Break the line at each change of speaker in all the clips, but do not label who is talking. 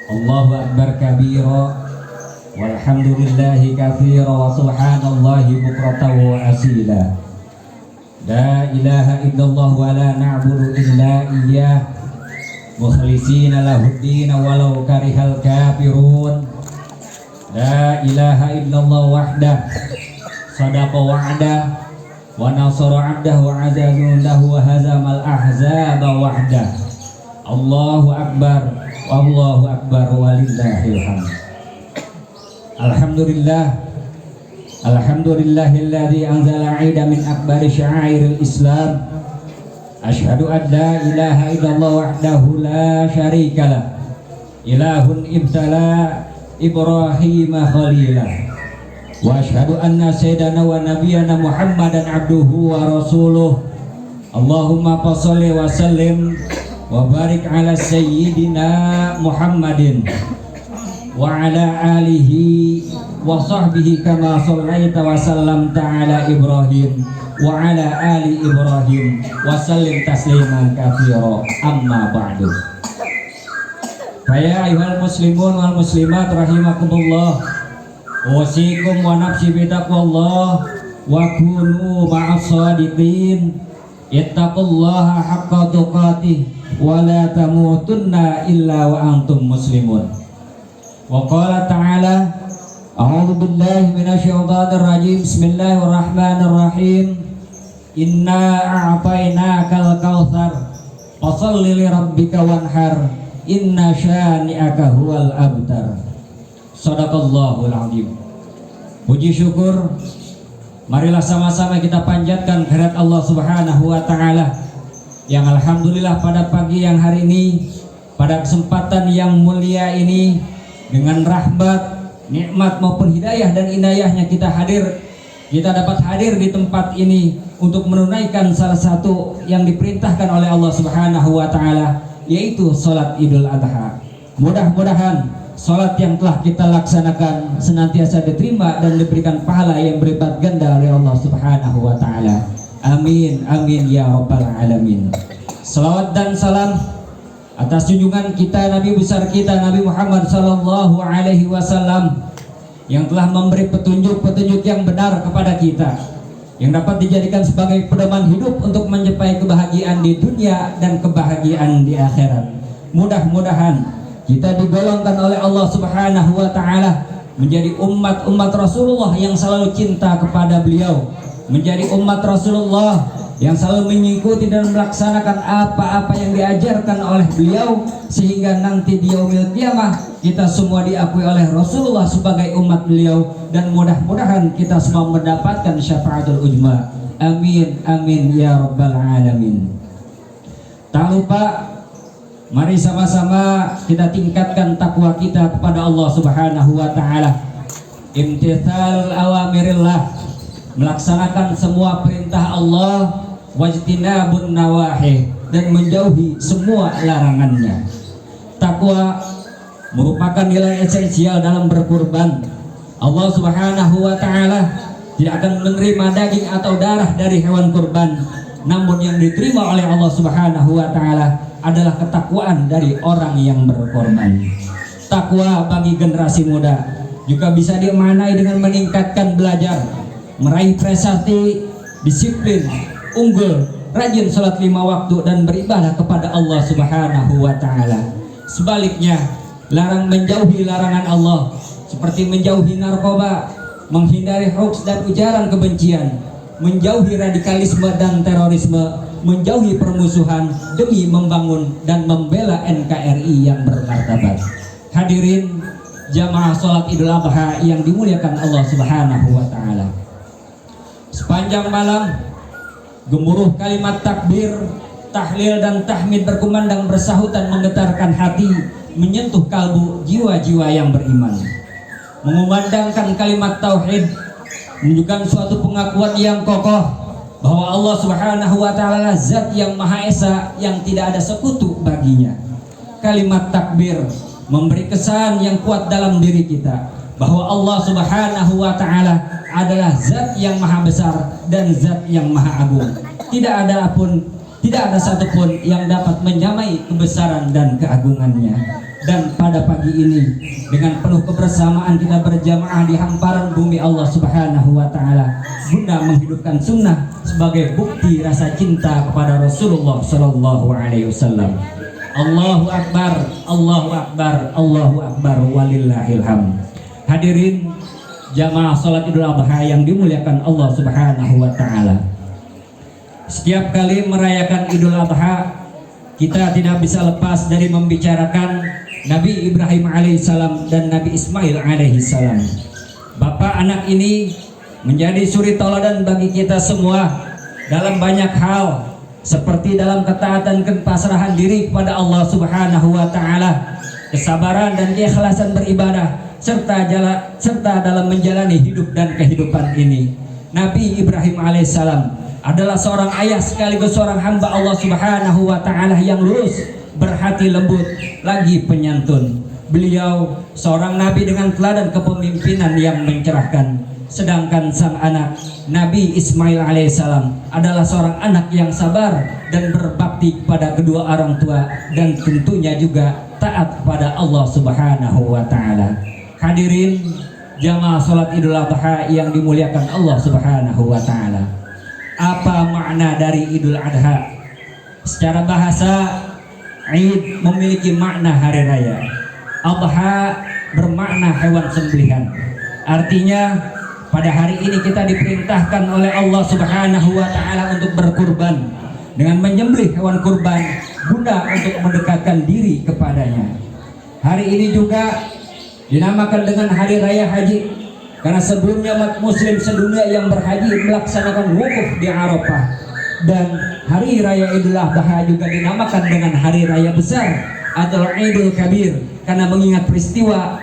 Allahu akbar kabira walhamdulillahi katsira wa subhanallahi bukratan wa asila. La ilaha illallah wa la na'budu illa iyyah mukhlishina lahuddin walau karihal kafirun. La ilaha illallah wahdah sadaqa wa'dah wa nasara 'abdah wa 'azza lahu wa hazamal ahzaba wahdah. Allahu akbar Allahu akbar walillahil hamd. Alhamdulillahilladzi anzala 'ida min akbari sya'airil Islam. Asyhadu an la ilaha illallah wahdahu la syarikalah ilahun ibtala Ibrahim khalilah. Wa asyhadu anna sayyidana wa nabiyyana Muhammadan abduhu wa rasuluh. Allahumma shalli wa sallim wa barik ala sayyidina Muhammadin wa ala alihi wa sahbihi kama shallaita wa sallamta ala Ibrahim wa ala ali Ibrahim wa sallim tasliman katsira. Amma ba'du. Fa ayyuhal muslimun wal muslimat rahimakumullah, wasikum wa nafsi bitaqwallah wa kunu ma'as shadiqin. Ittaqullaha haqqa tuqatih wa la tamutunna illa wa antum muslimun. Wa qala ta'ala a'udzu billahi minasyaitonir rajim. Bismillahirrahmanirrahim. Inna a'tainakal kautsar fasholli li rabbika wanhar inna syani'aka huwal abtar. Shadaqallahul azim. Puji syukur marilah sama-sama kita panjatkan kehadirat Allah Subhanahu wa taala yang alhamdulillah pada pagi yang hari ini, pada kesempatan yang mulia ini, dengan rahmat, nikmat maupun hidayah dan inayahnya kita dapat hadir di tempat ini untuk menunaikan salah satu yang diperintahkan oleh Allah Subhanahu wa taala, yaitu salat Idul Adha. Mudah-mudahan salat yang telah kita laksanakan senantiasa diterima dan diberikan pahala yang berlipat ganda oleh Allah Subhanahu wa taala. Amin amin ya rabbal alamin. Salawat dan salam atas junjungan kita Nabi besar kita Nabi Muhammad sallallahu alaihi wasallam yang telah memberi petunjuk-petunjuk yang benar kepada kita, yang dapat dijadikan sebagai pedoman hidup untuk mencapai kebahagiaan di dunia dan kebahagiaan di akhirat. Mudah-mudahan kita digolongkan oleh Allah Subhanahu wa taala menjadi umat Rasulullah yang selalu cinta kepada beliau, menjadi umat Rasulullah yang selalu mengikuti dan melaksanakan apa-apa yang diajarkan oleh beliau, sehingga nanti di yaumil qiyamah kita semua diakui oleh Rasulullah sebagai umat beliau, dan mudah-mudahan kita semua mendapatkan syafaatul ujma. Amin amin ya rabbal alamin. Tak lupa, mari sama-sama kita tingkatkan takwa kita kepada Allah Subhanahu wa taala. Imtithal awamirillah, melaksanakan semua perintah Allah, wajtinabun nawahi, dan menjauhi semua larangannya. Takwa merupakan nilai esensial dalam berkurban. Allah Subhanahu wa taala tidak akan menerima daging atau darah dari hewan kurban, namun yang diterima oleh Allah Subhanahu wa taala adalah ketakwaan dari orang yang berkorban. Takwa bagi generasi muda juga bisa dimaknai dengan meningkatkan belajar, meraih prestasi, disiplin, unggul, rajin sholat 5 waktu, dan beribadah kepada Allah Subhanahu wa taala. Sebaliknya, larang menjauhi larangan Allah seperti menjauhi narkoba, menghindari hoaks dan ujaran kebencian, menjauhi radikalisme dan terorisme, menjauhi permusuhan demi membangun dan membela NKRI yang bermartabat. Hadirin jamaah sholat Idul Adha yang dimuliakan Allah Subhanahu wa taala. Sepanjang malam gemuruh kalimat takbir, tahlil dan tahmid berkumandang bersahutan menggetarkan hati, menyentuh kalbu jiwa-jiwa yang beriman. Mengumandangkan kalimat tauhid menunjukkan suatu pengakuan yang kokoh bahwa Allah Subhanahu wa taala zat yang maha esa yang tidak ada sekutu baginya. Kalimat takbir memberi kesan yang kuat dalam diri kita bahwa Allah Subhanahu wa taala adalah zat yang maha besar dan zat yang maha agung. Tidak ada satupun yang dapat menyamai kebesaran dan keagungannya. dan pada pagi ini dengan penuh kebersamaan kita berjamaah di hamparan bumi Allah Subhanahu wa taala guna menghidupkan sunnah sebagai bukti rasa cinta kepada Rasulullah sallallahu alaihi wasallam. Allahu akbar, Allahu akbar, Allahu akbar walillahil hamd. Hadirin jamaah salat Idul Adha yang dimuliakan Allah Subhanahu wa taala. Setiap kali merayakan Idul Adha, kita tidak bisa lepas dari membicarakan Nabi Ibrahim alaihissalam dan Nabi Ismail alaihissalam. Bapak anak ini menjadi suri tauladan bagi kita semua dalam banyak hal, seperti dalam ketaatan dan pasrahan diri kepada Allah Subhanahu wa taala, kesabaran dan keikhlasan beribadah, serta dalam menjalani hidup dan kehidupan ini. Nabi Ibrahim alaihissalam adalah seorang ayah sekaligus seorang hamba Allah Subhanahu wa taala yang lurus, berhati lembut, lagi penyantun. Beliau seorang nabi dengan teladan kepemimpinan yang mencerahkan. Sedangkan sang anak Nabi Ismail alaihissalam adalah seorang anak yang sabar dan berbakti kepada kedua orang tua dan tentunya juga taat kepada Allah Subhanahu wa taala. Hadirin jamaah salat Idul Adha yang dimuliakan Allah Subhanahu wa taala. Apa makna dari Idul Adha? Secara bahasa, Id memiliki makna hari raya. Adha bermakna hewan sembelihan. Artinya pada hari ini kita diperintahkan oleh Allah Subhanahu wa taala untuk berkurban dengan menyembelih hewan kurban guna untuk mendekatkan diri kepadanya. Hari ini juga dinamakan dengan hari raya haji karena sebelumnya umat muslim sedunia yang berhaji melaksanakan wukuf di Arafah, dan hari raya Idul Adha juga dinamakan dengan hari raya besar atau Idul Kabir karena mengingat peristiwa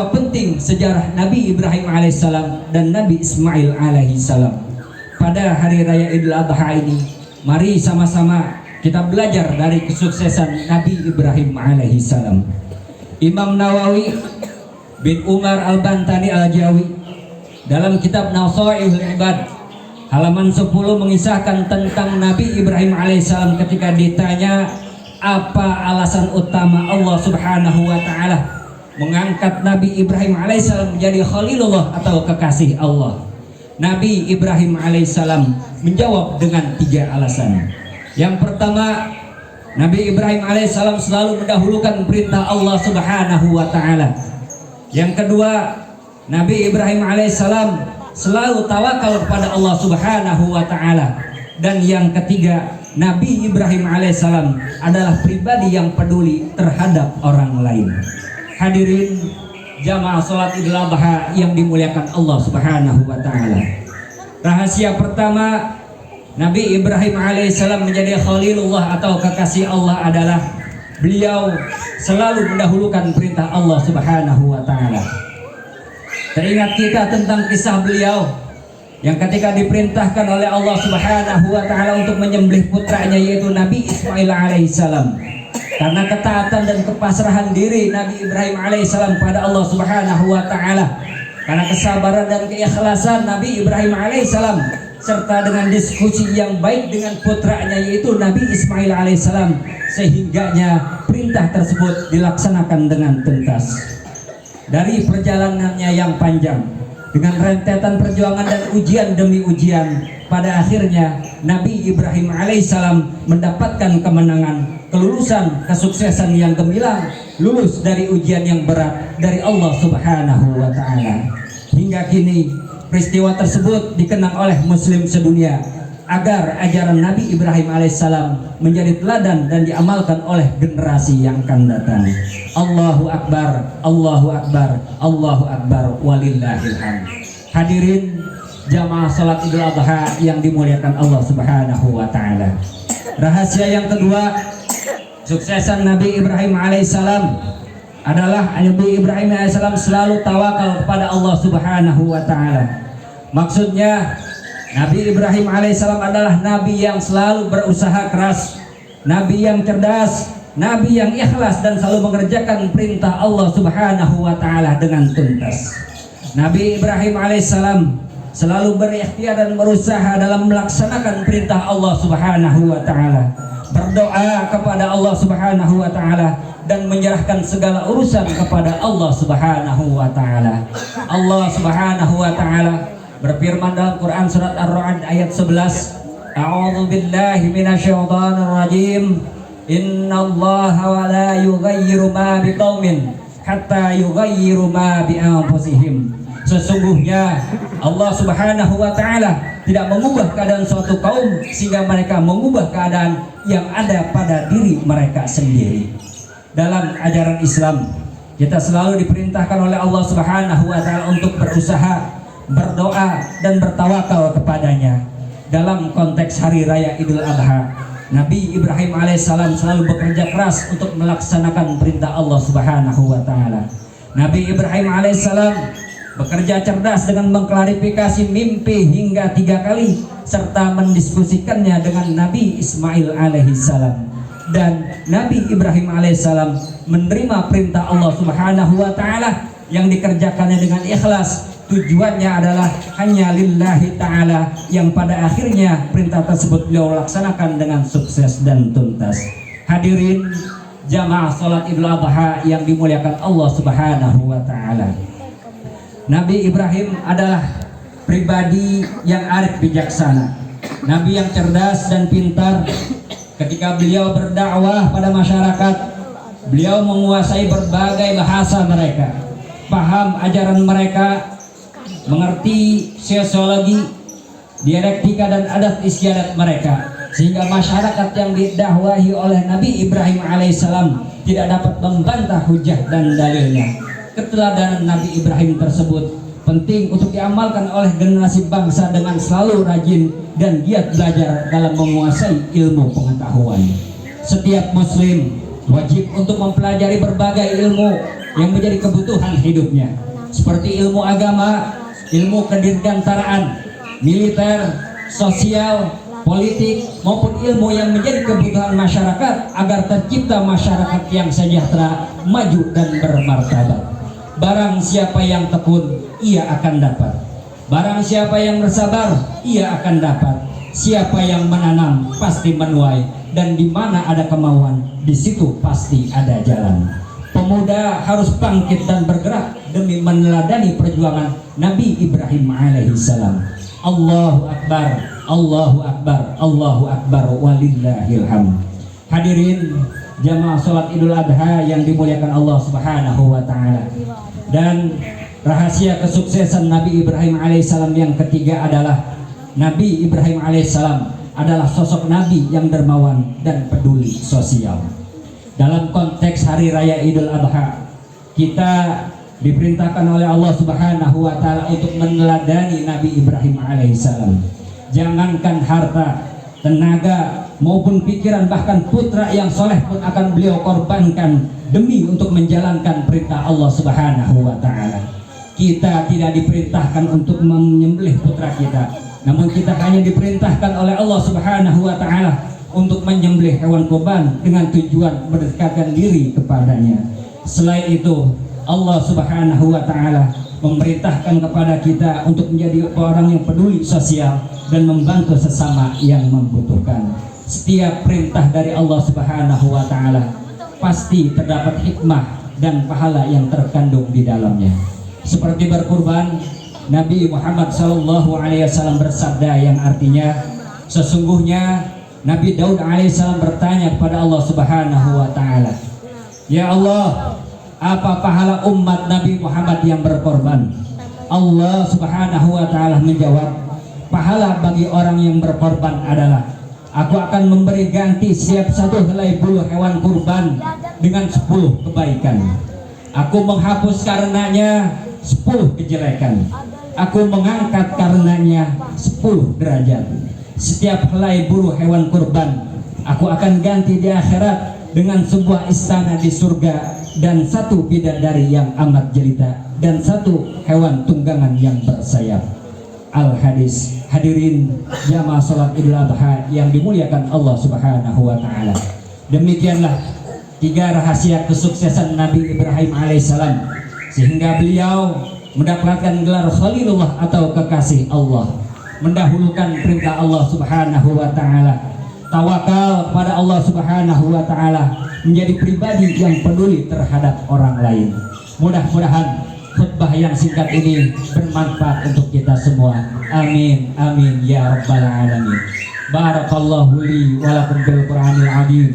penting sejarah Nabi Ibrahim alaihissalam dan Nabi Ismail alaihissalam. Pada hari raya Idul Adha ini, mari sama-sama kita belajar dari kesuksesan Nabi Ibrahim alaihissalam. Imam Nawawi bin Umar Al-Bantani Al-Jawi dalam kitab Nasaihul Ibad halaman 10 mengisahkan tentang Nabi Ibrahim alaihissalam ketika ditanya apa alasan utama Allah Subhanahu wa taala mengangkat Nabi Ibrahim alaihissalam menjadi Khalilullah atau kekasih Allah. Nabi Ibrahim alaihissalam menjawab dengan 3 alasan. Yang pertama, Nabi Ibrahim alaihissalam selalu mendahulukan perintah Allah Subhanahu wa taala. Yang kedua, Nabi Ibrahim alaihissalam selalu tawakal kepada Allah Subhanahu wa taala. Dan yang ketiga, Nabi Ibrahim alaihissalam adalah pribadi yang peduli terhadap orang lain. Hadirin jamaah salat Idul Adha yang dimuliakan Allah Subhanahu wa taala. Rahasia pertama Nabi Ibrahim alaihissalam menjadi Khalilullah atau kekasih Allah adalah beliau selalu mendahulukan perintah Allah Subhanahu wa taala. Teringat kita tentang kisah beliau yang ketika diperintahkan oleh Allah Subhanahu wa taala untuk menyembelih putranya yaitu Nabi Ismail alaihissalam. Karena ketaatan dan kepasrahan diri Nabi Ibrahim alaihissalam pada Allah Subhanahu wa taala, karena kesabaran dan keikhlasan Nabi Ibrahim alaihissalam, serta dengan diskusi yang baik dengan putranya yaitu Nabi Ismail alaihissalam, sehingganya perintah tersebut dilaksanakan dengan tuntas. Dari perjalanannya yang panjang dengan rentetan perjuangan dan ujian demi ujian, pada akhirnya Nabi Ibrahim alaihissalam mendapatkan kemenangan, kelulusan, kesuksesan yang gemilang, lulus dari ujian yang berat dari Allah Subhanahu wa taala. Hingga kini peristiwa tersebut dikenang oleh muslim sedunia agar ajaran Nabi Ibrahim alaihissalam menjadi teladan dan diamalkan oleh generasi yang akan datang. Allahu akbar, Allahu akbar, Allahu akbar walillahil hamd. Hadirin jamaah salat Idul Adha yang dimuliakan Allah Subhanahu wa taala. Rahasia yang kedua suksesan Nabi Ibrahim alaihissalam adalah Nabi Ibrahim alaihissalam selalu tawakal kepada Allah Subhanahu wa taala. Maksudnya Nabi Ibrahim alaihissalam adalah nabi yang selalu berusaha keras, nabi yang cerdas, nabi yang ikhlas dan selalu mengerjakan perintah Allah Subhanahu wa taala dengan tuntas. Nabi Ibrahim alaihissalam selalu berikhtiar dan berusaha dalam melaksanakan perintah Allah Subhanahu wa taala. berdoa kepada Allah Subhanahu wa taala dan menyerahkan segala urusan kepada Allah Subhanahu wa taala. Allah Subhanahu wa taala berfirman dalam Quran surat Ar-Ra'd ayat 11, A'udzu billahi minasyaitonir rajim. Innallaha wa la yughayyiru ma biqaumin hatta yughayyiru ma bi anfusihim. Sesungguhnya Allah Subhanahu wa taala tidak mengubah keadaan suatu kaum sehingga mereka mengubah keadaan yang ada pada diri mereka sendiri. Dalam ajaran Islam, kita selalu diperintahkan oleh Allah Subhanahu wa taala untuk berusaha, berdoa dan bertawakal kepadanya. Dalam konteks hari raya Idul Adha, Nabi Ibrahim alaihissalam selalu bekerja keras untuk melaksanakan perintah Allah Subhanahu wa taala. Nabi Ibrahim alaihissalam bekerja cerdas dengan mengklarifikasi mimpi hingga 3 kali serta mendiskusikannya dengan Nabi Ismail alaihissalam. Dan Nabi Ibrahim alaihissalam menerima perintah Allah Subhanahu wa taala yang dikerjakannya dengan ikhlas. Tujuannya adalah hanya lillahi ta'ala, yang pada akhirnya perintah tersebut beliau laksanakan dengan sukses dan tuntas. Hadirin jamaah salat Idul Adha yang dimuliakan Allah Subhanahu wa ta'ala, Nabi Ibrahim adalah pribadi yang arif bijaksana, Nabi yang cerdas dan pintar. Ketika beliau berdakwah pada masyarakat, beliau menguasai berbagai bahasa mereka, paham ajaran mereka, mengerti sosiologi, dialektika dan adat istiadat mereka, sehingga masyarakat yang didakwahi oleh Nabi Ibrahim alaihissalam tidak dapat membantah hujah dan dalilnya. Keteladanan Nabi Ibrahim tersebut penting untuk diamalkan oleh generasi bangsa dengan selalu rajin dan giat belajar dalam menguasai ilmu pengetahuan. Setiap muslim wajib untuk mempelajari berbagai ilmu yang menjadi kebutuhan hidupnya, seperti ilmu agama, ilmu kedirgantaraan, militer, sosial, politik, maupun ilmu yang menjadi kebutuhan masyarakat agar tercipta masyarakat yang sejahtera, maju dan bermartabat. Barang siapa yang tekun, ia akan dapat. Barang siapa yang bersabar, ia akan dapat. Siapa yang menanam pasti menuai, dan di mana ada kemauan, di situ pasti ada jalan. Pemuda harus bangkit dan bergerak demi meneladani perjuangan Nabi Ibrahim alaihissalam. Allahu Akbar, Allahu Akbar, Allahu Akbar, walillahil hamd. Hadirin jamaah salat Idul Adha yang dimuliakan Allah Subhanahu wa taala. Dan rahasia kesuksesan Nabi Ibrahim alaihissalam yang ketiga adalah Nabi Ibrahim alaihissalam adalah sosok nabi yang dermawan dan peduli sosial. Dalam konteks hari raya Idul Adha, kita diperintahkan oleh Allah Subhanahu wa taala untuk meneladani Nabi Ibrahim alaihissalam. Jangankan harta, tenaga maupun pikiran, bahkan putra yang soleh pun akan beliau korbankan demi untuk menjalankan perintah Allah Subhanahu wa taala. Kita tidak diperintahkan untuk menyembelih putra kita, namun kita hanya diperintahkan oleh Allah Subhanahu wa taala untuk menyembelih hewan kurban dengan tujuan mendekatkan diri kepadanya. Selain itu, Allah Subhanahu wa taala memerintahkan kepada kita untuk menjadi orang yang peduli sosial dan membantu sesama yang membutuhkan. Setiap perintah dari Allah Subhanahu wa taala pasti terdapat hikmah dan pahala yang terkandung di dalamnya. Seperti berkurban, Nabi Muhammad SAW bersabda yang artinya, sesungguhnya Nabi Daud alaihissalam bertanya kepada Allah Subhanahu wa taala, "Ya Allah, apa pahala umat Nabi Muhammad yang berkorban?" Allah Subhanahu wa taala menjawab, "Pahala bagi orang yang berkorban adalah aku akan memberi ganti setiap satu helai bulu hewan kurban dengan 10 kebaikan. Aku menghapus karenanya 10 kejelekan. Aku mengangkat karenanya 10 derajat. Setiap helai bulu hewan kurban aku akan ganti di akhirat dengan sebuah istana di surga dan 1 bidadari yang amat jelita dan 1 hewan tunggangan yang bersayap." Al-Hadis. Hadirin jamaah salat Idul Adha yang dimuliakan Allah Subhanahu wa taala. Demikianlah 3 rahasia kesuksesan Nabi Ibrahim alaihissalam sehingga beliau mendapatkan gelar Khalilullah atau kekasih Allah, mendahulukan perintah Allah Subhanahu wa taala tawakal kepada Allah Subhanahu wa taala, menjadi pribadi yang peduli terhadap orang lain. Mudah-mudahan khutbah yang singkat ini bermanfaat untuk kita semua. Amin amin ya rabbal alamin. Barakallahu li wa lakum bil Qur'anil azim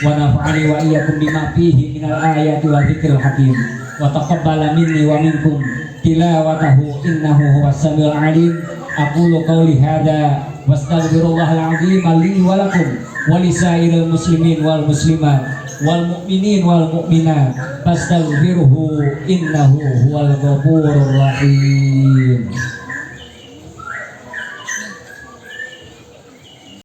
wa nafa'ani wa iyyakum bima fihi minal ayati wa dzikril hakim wa taqabbala minni wa minkum tilawatahu innahu huwas samiul alim. Aqulu qawli hadza wastaghfirullahal azim li wa lakum wa lisairil muslimin wal muslimat wal mu'minin wal mu'minat fastaghfiruhu innahu huwal ghafurur rahim.